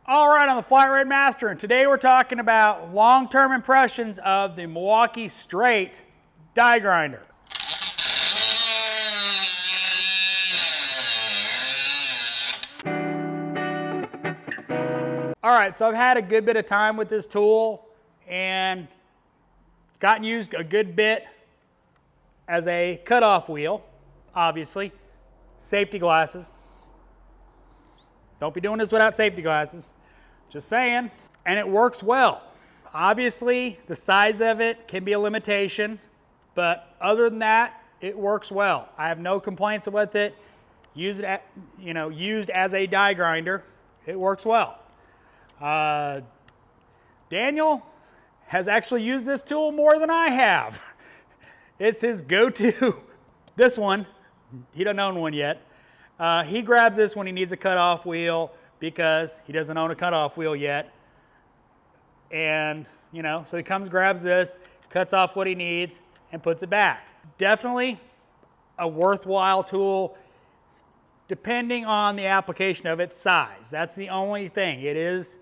All right, I'm the flatratemaster, and today we're talking about long-term impressions of the Milwaukee straight die grinder. All right, so I've had a good bit of time with this tool, and it's gotten used a good bit as a cutoff wheel, obviously. Safety glasses. Don't be doing this without safety glasses. Just saying. And it works well. Obviously, the size of it can be a limitation, but other than that, it works well. I have no complaints with it. Used as a die grinder, it works well. Daniel has actually used this tool more than I have. It's his go-to. This one, he doesn't own one yet. He grabs this when he needs a cutoff wheel because he doesn't own a cutoff wheel yet. And, so he comes, grabs this, cuts off what he needs, and puts it back. Definitely a worthwhile tool depending on the application of its size. That's the only thing. It is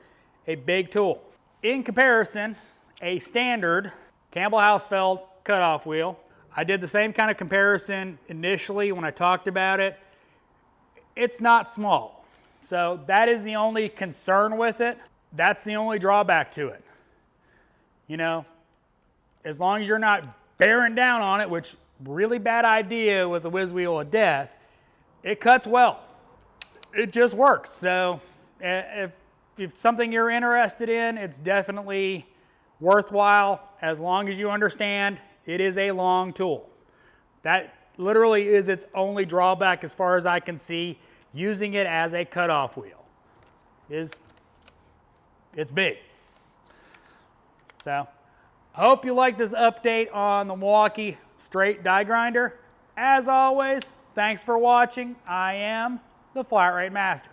a big tool. In comparison, a standard Campbell Hausfeld cutoff wheel, I did the same kind of comparison initially when I talked about it. It's not small. So that is the only concern with it. That's the only drawback to it. As long as you're not bearing down on it, which really bad idea with a whiz wheel of death, it cuts well. It just works. So if it's something you're interested in, it's definitely worthwhile as long as you understand it is a long tool. That literally is its only drawback as far as I can see. Using it as a cutoff wheel it's big. So I hope you like this update on the Milwaukee straight die grinder. As always, thanks for watching. I am the flatratemaster.